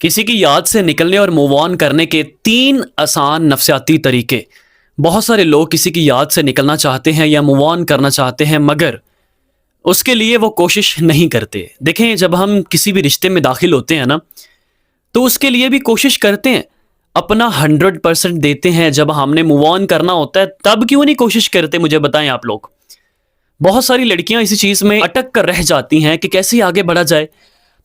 کسی کی یاد سے نکلنے اور موو آن کرنے کے 3 آسان نفسیاتی طریقے۔ بہت سارے لوگ کسی کی یاد سے نکلنا چاہتے ہیں یا موو آن کرنا چاہتے ہیں، مگر اس کے لیے وہ کوشش نہیں کرتے۔ دیکھیں، جب ہم کسی بھی رشتے میں داخل ہوتے ہیں نا، تو اس کے لیے بھی کوشش کرتے ہیں، اپنا 100% دیتے ہیں۔ جب ہم نے موو آن کرنا ہوتا ہے تب کیوں نہیں کوشش کرتے؟ مجھے بتائیں آپ لوگ۔ بہت ساری لڑکیاں اسی چیز میں اٹک کر رہ جاتی ہیں کہ کیسے آگے بڑھا جائے۔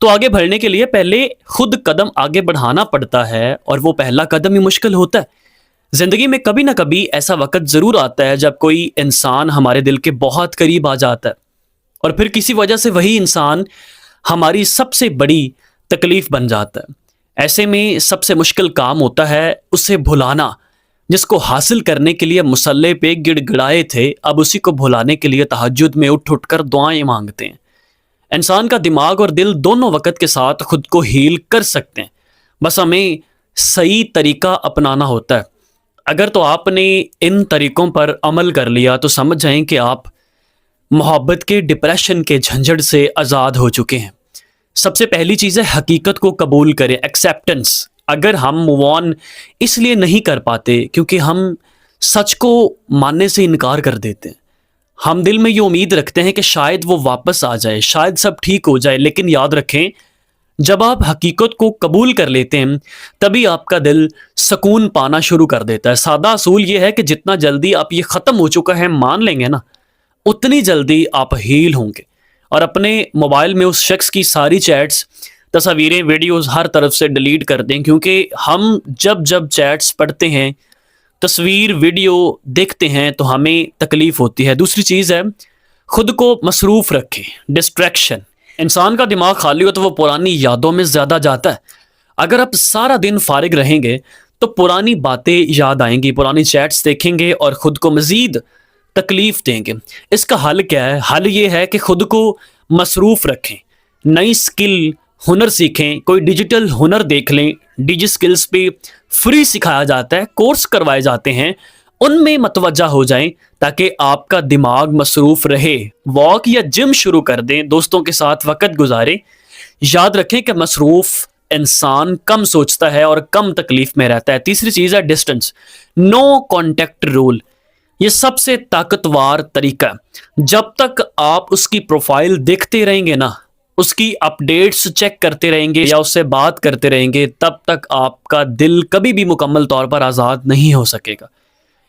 تو آگے بڑھنے کے لیے پہلے خود قدم آگے بڑھانا پڑتا ہے، اور وہ پہلا قدم ہی مشکل ہوتا ہے۔ زندگی میں کبھی نہ کبھی ایسا وقت ضرور آتا ہے جب کوئی انسان ہمارے دل کے بہت قریب آ جاتا ہے، اور پھر کسی وجہ سے وہی انسان ہماری سب سے بڑی تکلیف بن جاتا ہے۔ ایسے میں سب سے مشکل کام ہوتا ہے اسے بھلانا۔ جس کو حاصل کرنے کے لیے مصلے پہ گڑ گڑائے تھے، اب اسی کو بھلانے کے لیے تہجد میں اٹھ اٹھ کر دعائیں مانگتے ہیں۔ انسان کا دماغ اور دل دونوں وقت کے ساتھ خود کو ہیل کر سکتے ہیں، بس ہمیں صحیح طریقہ اپنانا ہوتا ہے۔ اگر تو آپ نے ان طریقوں پر عمل کر لیا تو سمجھ جائیں کہ آپ محبت کے ڈپریشن کے جھنجھٹ سے آزاد ہو چکے ہیں۔ سب سے پہلی چیز ہے حقیقت کو قبول کریں، ایکسیپٹنس۔ اگر ہم موو آن اس لیے نہیں کر پاتے کیونکہ ہم سچ کو ماننے سے انکار کر دیتے ہیں۔ ہم دل میں یہ امید رکھتے ہیں کہ شاید وہ واپس آ جائے، شاید سب ٹھیک ہو جائے، لیکن یاد رکھیں، جب آپ حقیقت کو قبول کر لیتے ہیں تبھی آپ کا دل سکون پانا شروع کر دیتا ہے۔ سادہ اصول یہ ہے کہ جتنا جلدی آپ یہ ختم ہو چکا ہے مان لیں گے نا، اتنی جلدی آپ ہیل ہوں گے۔ اور اپنے موبائل میں اس شخص کی ساری چیٹس، تصاویریں، ویڈیوز ہر طرف سے ڈیلیٹ کر دیں، کیونکہ ہم جب چیٹس پڑھتے ہیں، تصویر، ویڈیو دیکھتے ہیں تو ہمیں تکلیف ہوتی ہے۔ دوسری چیز ہے خود کو مصروف رکھیں، ڈسٹریکشن۔ انسان کا دماغ خالی ہو تو وہ پرانی یادوں میں زیادہ جاتا ہے۔ اگر آپ سارا دن فارغ رہیں گے تو پرانی باتیں یاد آئیں گی، پرانی چیٹس دیکھیں گے اور خود کو مزید تکلیف دیں گے۔ اس کا حل کیا ہے؟ حل یہ ہے کہ خود کو مصروف رکھیں، نئی سکل، ہنر سیکھیں، کوئی ڈیجیٹل ہنر دیکھ لیں۔ ڈیجی سکلز پہ فری سکھایا جاتا ہے، کورس کروائے جاتے ہیں، ان میں متوجہ ہو جائیں تاکہ آپ کا دماغ مصروف رہے۔ واک یا جم شروع کر دیں، دوستوں کے ساتھ وقت گزاریں۔ یاد رکھیں کہ مصروف انسان کم سوچتا ہے اور کم تکلیف میں رہتا ہے۔ تیسری چیز ہے ڈسٹنس، نو کانٹیکٹ رول۔ یہ سب سے طاقتور طریقہ ہے۔ جب تک آپ اس کی پروفائل دیکھتے رہیں گے نا، اس کی اپڈیٹس چیک کرتے رہیں گے یا اس سے بات کرتے رہیں گے، تب تک آپ کا دل کبھی بھی مکمل طور پر آزاد نہیں ہو سکے گا۔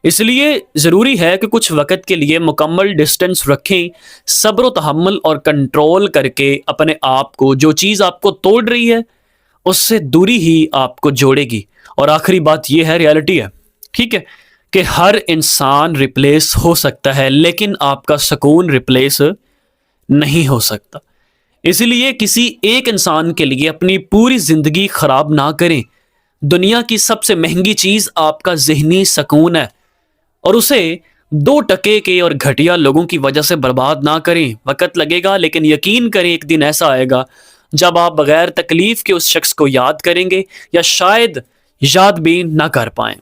اس لیے ضروری ہے کہ کچھ وقت کے لیے مکمل ڈسٹنس رکھیں، صبر و تحمل اور کنٹرول کر کے اپنے آپ کو، جو چیز آپ کو توڑ رہی ہے اس سے دوری ہی آپ کو جوڑے گی۔ اور آخری بات یہ ہے، ریالٹی ہے، ٹھیک ہے، کہ ہر انسان ریپلیس ہو سکتا ہے لیکن آپ کا سکون ریپلیس نہیں ہو سکتا۔ اس لیے کسی ایک انسان کے لیے اپنی پوری زندگی خراب نہ کریں۔ دنیا کی سب سے مہنگی چیز آپ کا ذہنی سکون ہے، اور اسے 2% کے اور گھٹیا لوگوں کی وجہ سے برباد نہ کریں۔ وقت لگے گا لیکن یقین کریں ایک دن ایسا آئے گا جب آپ بغیر تکلیف کے اس شخص کو یاد کریں گے، یا شاید یاد بھی نہ کر پائیں۔